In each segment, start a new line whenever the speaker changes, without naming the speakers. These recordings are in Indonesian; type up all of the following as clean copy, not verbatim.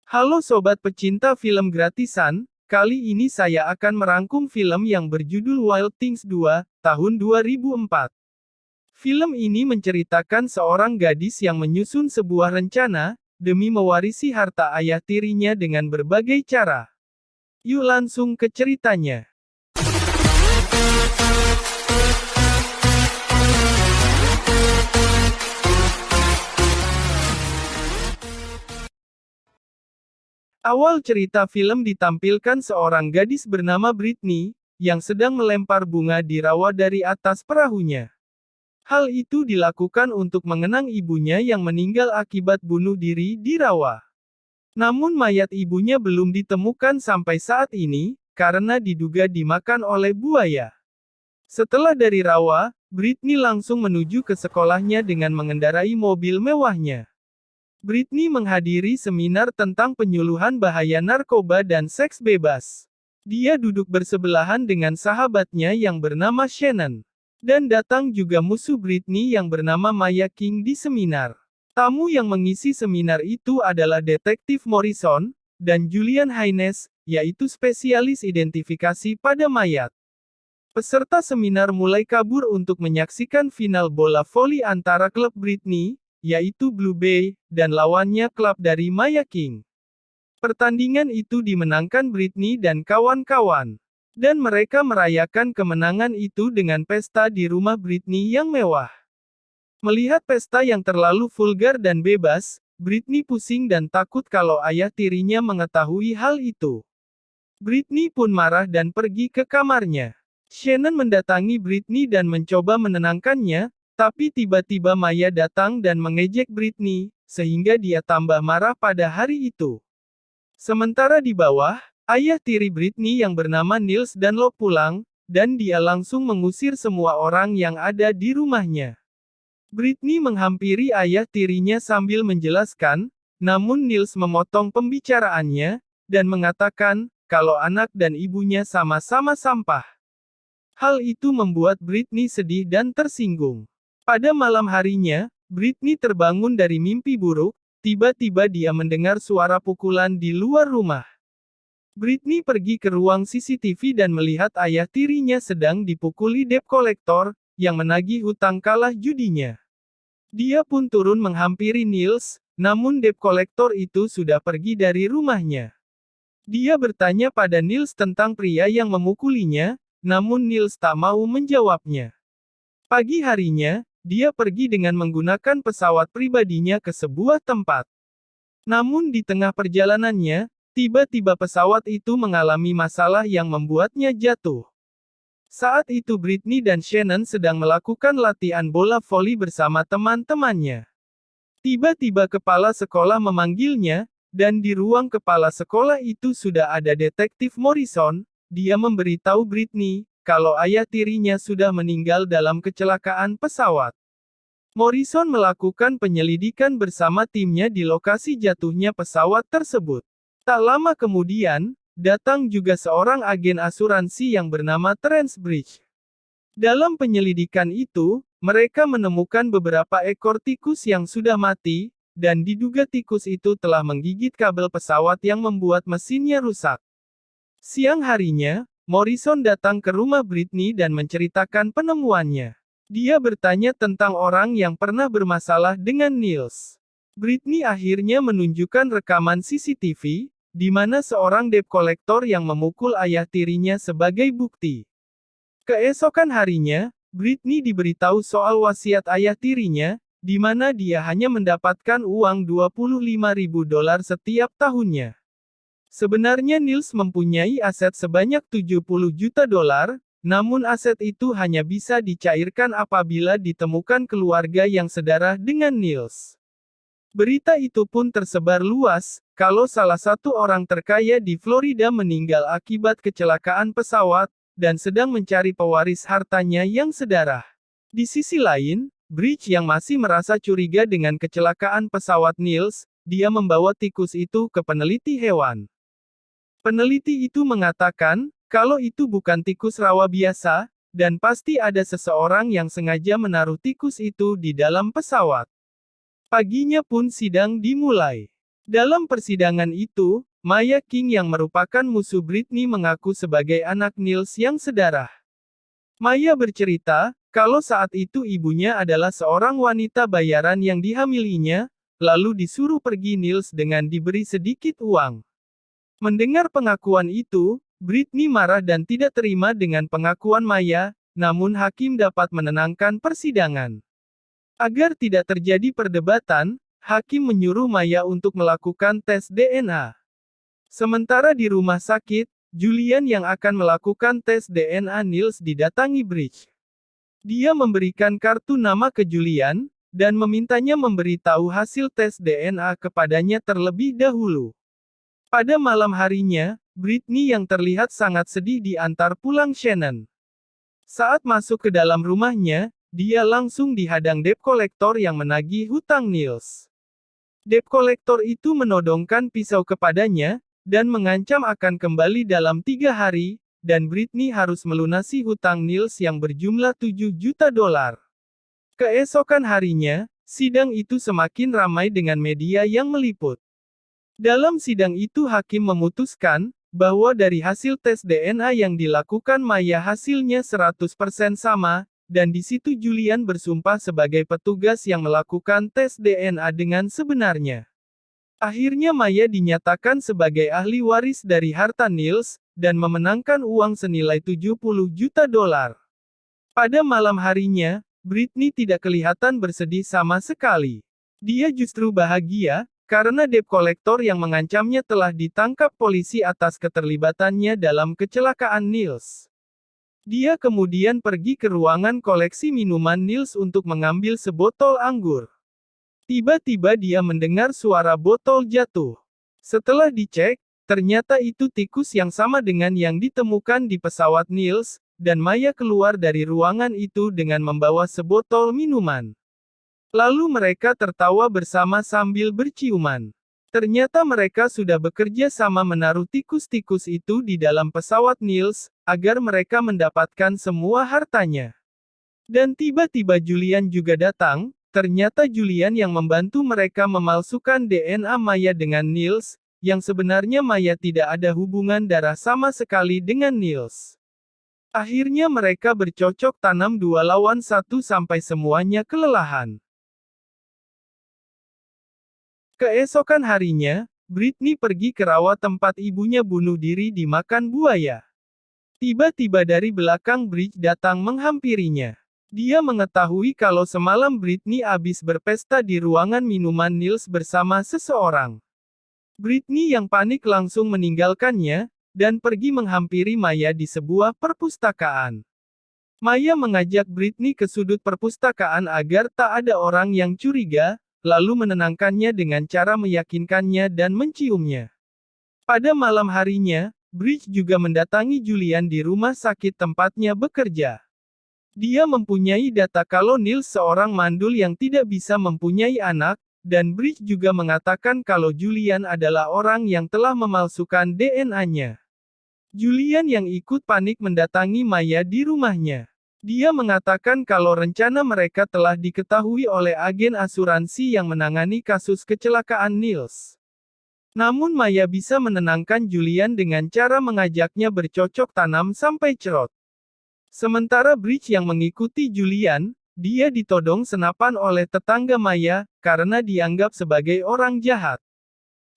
Halo sobat pecinta film gratisan, kali ini saya akan merangkum film yang berjudul Wild Things 2, tahun 2004. Film ini menceritakan seorang gadis yang menyusun sebuah rencana, demi mewarisi harta ayah tirinya dengan berbagai cara. Yuk langsung ke ceritanya. Awal cerita film ditampilkan seorang gadis bernama Britney, yang sedang melempar bunga di rawa dari atas perahunya. Hal itu dilakukan untuk mengenang ibunya yang meninggal akibat bunuh diri di rawa. Namun mayat ibunya belum ditemukan sampai saat ini, karena diduga dimakan oleh buaya. Setelah dari rawa, Britney langsung menuju ke sekolahnya dengan mengendarai mobil mewahnya. Britney menghadiri seminar tentang penyuluhan bahaya narkoba dan seks bebas. Dia duduk bersebelahan dengan sahabatnya yang bernama Shannon. Dan datang juga musuh Britney yang bernama Maya King di seminar. Tamu yang mengisi seminar itu adalah Detektif Morrison, dan Julian Haynes, yaitu spesialis identifikasi pada mayat. Peserta seminar mulai kabur untuk menyaksikan final bola voli antara klub Britney, yaitu Blue Bay, dan lawannya klub dari Maya King. Pertandingan itu dimenangkan Britney dan kawan-kawan. Dan mereka merayakan kemenangan itu dengan pesta di rumah Britney yang mewah. Melihat pesta yang terlalu vulgar dan bebas, Britney pusing dan takut kalau ayah tirinya mengetahui hal itu. Britney pun marah dan pergi ke kamarnya. Shannon mendatangi Britney dan mencoba menenangkannya, tapi tiba-tiba Maya datang dan mengejek Britney, sehingga dia tambah marah pada hari itu. Sementara di bawah, ayah tiri Britney yang bernama Niels Dunlop pulang, dan dia langsung mengusir semua orang yang ada di rumahnya. Britney menghampiri ayah tirinya sambil menjelaskan, namun Niels memotong pembicaraannya, dan mengatakan, kalau anak dan ibunya sama-sama sampah. Hal itu membuat Britney sedih dan tersinggung. Pada malam harinya, Britney terbangun dari mimpi buruk, tiba-tiba dia mendengar suara pukulan di luar rumah. Britney pergi ke ruang CCTV dan melihat ayah tirinya sedang dipukuli debt collector, yang menagih hutang kalah judinya. Dia pun turun menghampiri Niels, namun debt collector itu sudah pergi dari rumahnya. Dia bertanya pada Niels tentang pria yang memukulinya, namun Niels tak mau menjawabnya. Pagi harinya, dia pergi dengan menggunakan pesawat pribadinya ke sebuah tempat. Namun di tengah perjalanannya, tiba-tiba pesawat itu mengalami masalah yang membuatnya jatuh. Saat itu Britney dan Shannon sedang melakukan latihan bola voli bersama teman-temannya. Tiba-tiba kepala sekolah memanggilnya, dan di ruang kepala sekolah itu sudah ada Detektif Morrison. Dia memberitahu Britney, kalau ayah tirinya sudah meninggal dalam kecelakaan pesawat. Morrison melakukan penyelidikan bersama timnya di lokasi jatuhnya pesawat tersebut. Tak lama kemudian, datang juga seorang agen asuransi yang bernama Terence Bridge. Dalam penyelidikan itu, mereka menemukan beberapa ekor tikus yang sudah mati, dan diduga tikus itu telah menggigit kabel pesawat yang membuat mesinnya rusak. Siang harinya, Morrison datang ke rumah Britney dan menceritakan penemuannya. Dia bertanya tentang orang yang pernah bermasalah dengan Niels. Britney akhirnya menunjukkan rekaman CCTV, di mana seorang debt collector yang memukul ayah tirinya sebagai bukti. Keesokan harinya, Britney diberitahu soal wasiat ayah tirinya, di mana dia hanya mendapatkan uang $25.000 setiap tahunnya. Sebenarnya Niels mempunyai aset sebanyak $70 juta, namun aset itu hanya bisa dicairkan apabila ditemukan keluarga yang sedarah dengan Niels. Berita itu pun tersebar luas, kalau salah satu orang terkaya di Florida meninggal akibat kecelakaan pesawat, dan sedang mencari pewaris hartanya yang sedarah. Di sisi lain, Bridge yang masih merasa curiga dengan kecelakaan pesawat Niels, dia membawa tikus itu ke peneliti hewan. Peneliti itu mengatakan, kalau itu bukan tikus rawa biasa, dan pasti ada seseorang yang sengaja menaruh tikus itu di dalam pesawat. Paginya pun sidang dimulai. Dalam persidangan itu, Maya King yang merupakan musuh Britney mengaku sebagai anak Niels yang sedarah. Maya bercerita, kalau saat itu ibunya adalah seorang wanita bayaran yang dihamilinya, lalu disuruh pergi Niels dengan diberi sedikit uang. Mendengar pengakuan itu, Britney marah dan tidak terima dengan pengakuan Maya, namun hakim dapat menenangkan persidangan. Agar tidak terjadi perdebatan, hakim menyuruh Maya untuk melakukan tes DNA. Sementara di rumah sakit, Julian yang akan melakukan tes DNA Niels didatangi Bridge. Dia memberikan kartu nama ke Julian, dan memintanya memberitahu hasil tes DNA kepadanya terlebih dahulu. Pada malam harinya, Britney yang terlihat sangat sedih diantar pulang Shannon. Saat masuk ke dalam rumahnya, dia langsung dihadang debt collector yang menagih hutang Niels. Debt collector itu menodongkan pisau kepadanya, dan mengancam akan kembali dalam 3 hari, dan Britney harus melunasi hutang Niels yang berjumlah $7 juta. Keesokan harinya, sidang itu semakin ramai dengan media yang meliput. Dalam sidang itu hakim memutuskan, bahwa dari hasil tes DNA yang dilakukan Maya hasilnya 100% sama, dan di situ Julian bersumpah sebagai petugas yang melakukan tes DNA dengan sebenarnya. Akhirnya Maya dinyatakan sebagai ahli waris dari harta Niels, dan memenangkan uang senilai $70 juta. Pada malam harinya, Britney tidak kelihatan bersedih sama sekali. Dia justru bahagia, karena debt collector yang mengancamnya telah ditangkap polisi atas keterlibatannya dalam kecelakaan Niels. Dia kemudian pergi ke ruangan koleksi minuman Niels untuk mengambil sebotol anggur. Tiba-tiba dia mendengar suara botol jatuh. Setelah dicek, ternyata itu tikus yang sama dengan yang ditemukan di pesawat Niels, dan Maya keluar dari ruangan itu dengan membawa sebotol minuman. Lalu mereka tertawa bersama sambil berciuman. Ternyata mereka sudah bekerja sama menaruh tikus-tikus itu di dalam pesawat Niels, agar mereka mendapatkan semua hartanya. Dan tiba-tiba Julian juga datang. Ternyata Julian yang membantu mereka memalsukan DNA Maya dengan Niels, yang sebenarnya Maya tidak ada hubungan darah sama sekali dengan Niels. Akhirnya mereka bercocok tanam 2 lawan 1 sampai semuanya kelelahan. Keesokan harinya, Britney pergi ke rawa tempat ibunya bunuh diri dimakan buaya. Tiba-tiba dari belakang Bridge datang menghampirinya. Dia mengetahui kalau semalam Britney habis berpesta di ruangan minuman Niels bersama seseorang. Britney yang panik langsung meninggalkannya, dan pergi menghampiri Maya di sebuah perpustakaan. Maya mengajak Britney ke sudut perpustakaan agar tak ada orang yang curiga, lalu menenangkannya dengan cara meyakinkannya dan menciumnya. Pada malam harinya, Bridge juga mendatangi Julian di rumah sakit tempatnya bekerja. Dia mempunyai data kalau Niels seorang mandul yang tidak bisa mempunyai anak, dan Bridge juga mengatakan kalau Julian adalah orang yang telah memalsukan DNA-nya. Julian yang ikut panik mendatangi Maya di rumahnya. Dia mengatakan kalau rencana mereka telah diketahui oleh agen asuransi yang menangani kasus kecelakaan Niels. Namun Maya bisa menenangkan Julian dengan cara mengajaknya bercocok tanam sampai cerot. Sementara Bridge yang mengikuti Julian, dia ditodong senapan oleh tetangga Maya, karena dianggap sebagai orang jahat.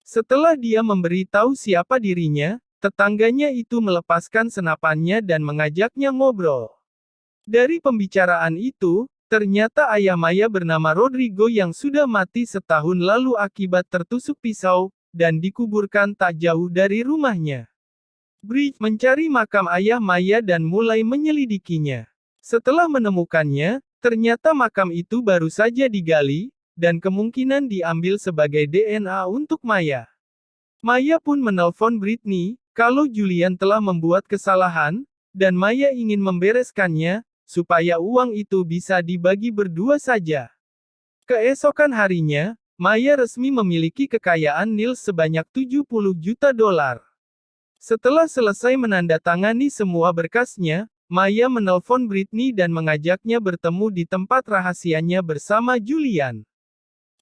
Setelah dia memberitahu siapa dirinya, tetangganya itu melepaskan senapannya dan mengajaknya ngobrol. Dari pembicaraan itu, ternyata ayah Maya bernama Rodrigo yang sudah mati setahun lalu akibat tertusuk pisau, dan dikuburkan tak jauh dari rumahnya. Bridge mencari makam ayah Maya dan mulai menyelidikinya. Setelah menemukannya, ternyata makam itu baru saja digali, dan kemungkinan diambil sebagai DNA untuk Maya. Maya pun menelpon Britney, kalau Julian telah membuat kesalahan, dan Maya ingin membereskannya, supaya uang itu bisa dibagi berdua saja. Keesokan harinya, Maya resmi memiliki kekayaan Niels sebanyak $70 juta. Setelah selesai menandatangani semua berkasnya, Maya menelpon Britney dan mengajaknya bertemu di tempat rahasianya bersama Julian.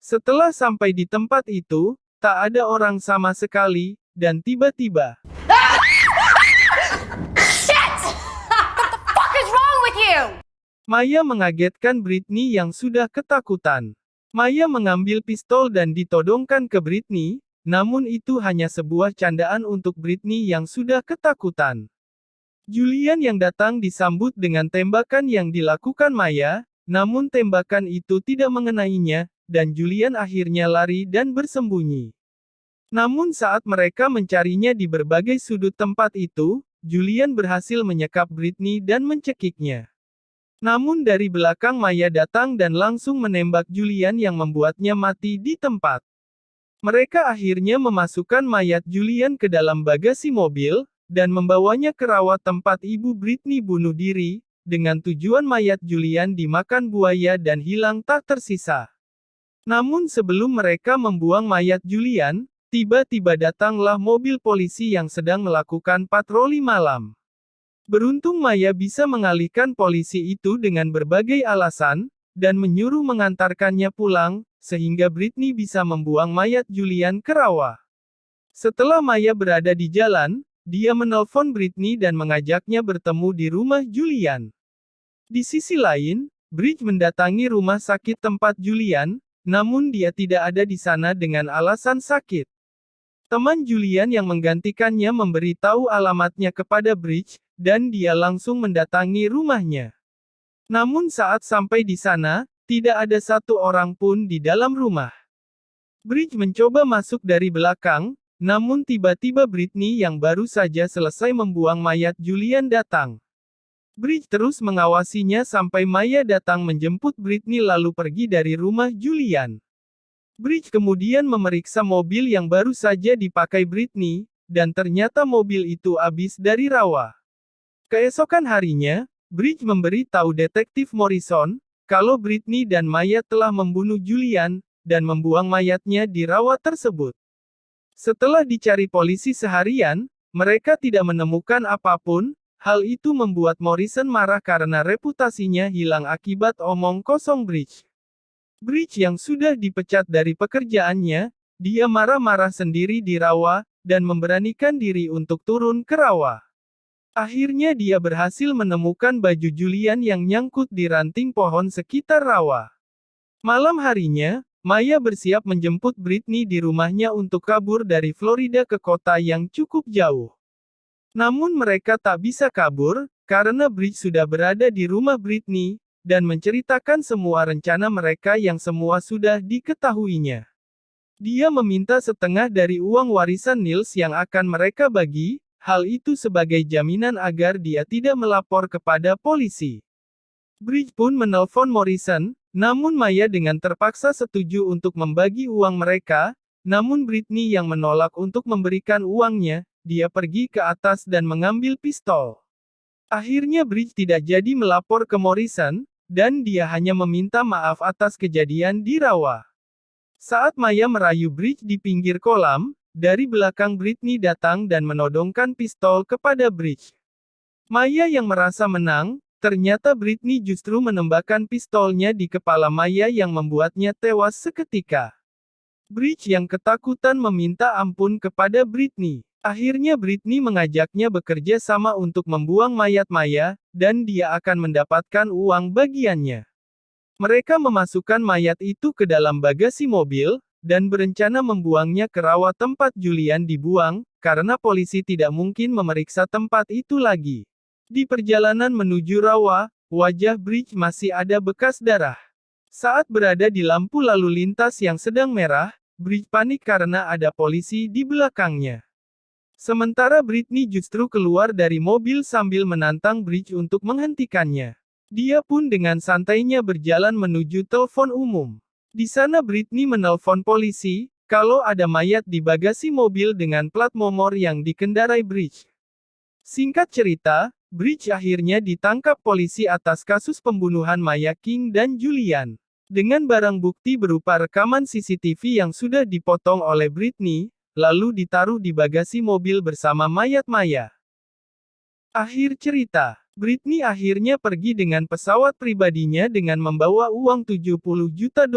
Setelah sampai di tempat itu, Tak ada orang sama sekali, dan tiba-tiba,
Fuck is wrong with you?
Maya mengagetkan Britney yang sudah ketakutan. Maya mengambil pistol dan ditodongkan ke Britney, namun itu hanya sebuah candaan untuk Britney yang sudah ketakutan. Julian yang datang disambut dengan tembakan yang dilakukan Maya, namun tembakan itu tidak mengenainya, dan Julian akhirnya lari dan bersembunyi. Namun saat mereka mencarinya di berbagai sudut tempat itu, Julian berhasil menyekap Britney dan mencekiknya. Namun dari belakang Maya datang dan langsung menembak Julian yang membuatnya mati di tempat. Mereka akhirnya memasukkan mayat Julian ke dalam bagasi mobil, dan membawanya ke rawa tempat ibu Britney bunuh diri, dengan tujuan mayat Julian dimakan buaya dan hilang tak tersisa. Namun sebelum mereka membuang mayat Julian, tiba-tiba datanglah mobil polisi yang sedang melakukan patroli malam. Beruntung Maya bisa mengalihkan polisi itu dengan berbagai alasan, dan menyuruh mengantarkannya pulang, sehingga Britney bisa membuang mayat Julian ke rawa. Setelah Maya berada di jalan, dia menelpon Britney dan mengajaknya bertemu di rumah Julian. Di sisi lain, Bridge mendatangi rumah sakit tempat Julian, namun dia tidak ada di sana dengan alasan sakit. Teman Julian yang menggantikannya memberitahu alamatnya kepada Bridge, dan dia langsung mendatangi rumahnya. Namun saat sampai di sana, tidak ada satu orang pun di dalam rumah. Bridge mencoba masuk dari belakang, namun tiba-tiba Britney yang baru saja selesai membuang mayat Julian datang. Bridge terus mengawasinya sampai Maya datang menjemput Britney lalu pergi dari rumah Julian. Bridge kemudian memeriksa mobil yang baru saja dipakai Britney, dan ternyata mobil itu habis dari rawa. Keesokan harinya, Bridge memberi tahu detektif Morrison, kalau Britney dan Maya telah membunuh Julian, dan membuang mayatnya di rawa tersebut. Setelah dicari polisi seharian, mereka tidak menemukan apapun, hal itu membuat Morrison marah karena reputasinya hilang akibat omong kosong Bridge. Bridge yang sudah dipecat dari pekerjaannya, dia marah-marah sendiri di rawa, dan memberanikan diri untuk turun ke rawa. Akhirnya dia berhasil menemukan baju Julian yang nyangkut di ranting pohon sekitar rawa. Malam harinya, Maya bersiap menjemput Britney di rumahnya untuk kabur dari Florida ke kota yang cukup jauh. Namun mereka tak bisa kabur, karena Bridge sudah berada di rumah Britney, dan menceritakan semua rencana mereka yang semua sudah diketahuinya. Dia meminta setengah dari uang warisan Niels yang akan mereka bagi, hal itu sebagai jaminan agar dia tidak melapor kepada polisi. Bridge pun menelpon Morrison, namun Maya dengan terpaksa setuju untuk membagi uang mereka, namun Britney yang menolak untuk memberikan uangnya, dia pergi ke atas dan mengambil pistol. Akhirnya Bridge tidak jadi melapor ke Morrison, dan dia hanya meminta maaf atas kejadian di rawa. Saat Maya merayu Bridge di pinggir kolam, dari belakang Britney datang dan menodongkan pistol kepada Bridge. Maya yang merasa menang, ternyata Britney justru menembakkan pistolnya di kepala Maya yang membuatnya tewas seketika. Bridge yang ketakutan meminta ampun kepada Britney. Akhirnya Britney mengajaknya bekerja sama untuk membuang mayat Maya, dan dia akan mendapatkan uang bagiannya. Mereka memasukkan mayat itu ke dalam bagasi mobil, dan berencana membuangnya ke rawa tempat Julian dibuang, karena polisi tidak mungkin memeriksa tempat itu lagi. Di perjalanan menuju rawa, wajah Bridge masih ada bekas darah. Saat berada di lampu lalu lintas yang sedang merah, Bridge panik karena ada polisi di belakangnya. Sementara Britney justru keluar dari mobil sambil menantang Bridge untuk menghentikannya. Dia pun dengan santainya berjalan menuju telepon umum. Di sana Britney menelpon polisi, kalau ada mayat di bagasi mobil dengan plat nomor yang dikendarai Bridge. Singkat cerita, Bridge akhirnya ditangkap polisi atas kasus pembunuhan Maya King dan Julian. Dengan barang bukti berupa rekaman CCTV yang sudah dipotong oleh Britney, lalu ditaruh di bagasi mobil bersama mayat Maya. Akhir cerita, Britney akhirnya pergi dengan pesawat pribadinya dengan membawa uang $70 juta.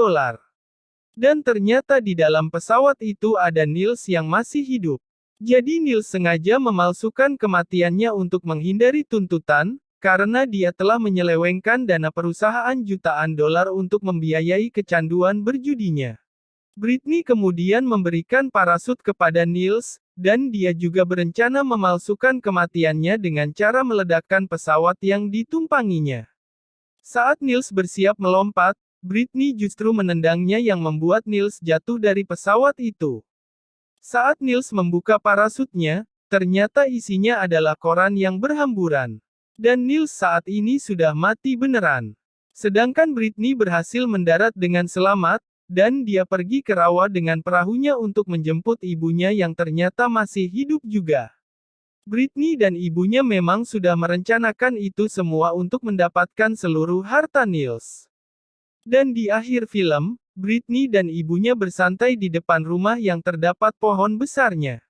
Dan ternyata di dalam pesawat itu ada Niels yang masih hidup. Jadi Niels sengaja memalsukan kematiannya untuk menghindari tuntutan, karena dia telah menyelewengkan dana perusahaan jutaan dolar untuk membiayai kecanduan berjudinya. Britney kemudian memberikan parasut kepada Niels, dan dia juga berencana memalsukan kematiannya dengan cara meledakkan pesawat yang ditumpanginya. Saat Niels bersiap melompat, Britney justru menendangnya yang membuat Niels jatuh dari pesawat itu. Saat Niels membuka parasutnya, ternyata isinya adalah koran yang berhamburan. Dan Niels saat ini sudah mati beneran. Sedangkan Britney berhasil mendarat dengan selamat, dan dia pergi ke rawa dengan perahunya untuk menjemput ibunya yang ternyata masih hidup juga. Britney dan ibunya memang sudah merencanakan itu semua untuk mendapatkan seluruh harta Niels. Dan di akhir film, Britney dan ibunya bersantai di depan rumah yang terdapat pohon besarnya.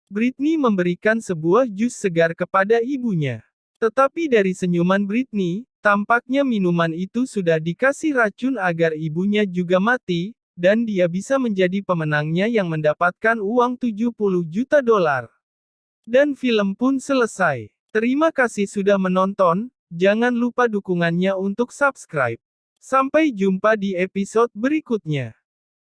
Britney memberikan sebuah jus segar kepada ibunya. Tetapi dari senyuman Britney, tampaknya minuman itu sudah dikasih racun agar ibunya juga mati, dan dia bisa menjadi pemenangnya yang mendapatkan uang 70 juta dolar. Dan film pun selesai. Terima kasih sudah menonton, jangan lupa dukungannya untuk subscribe. Sampai jumpa di episode berikutnya.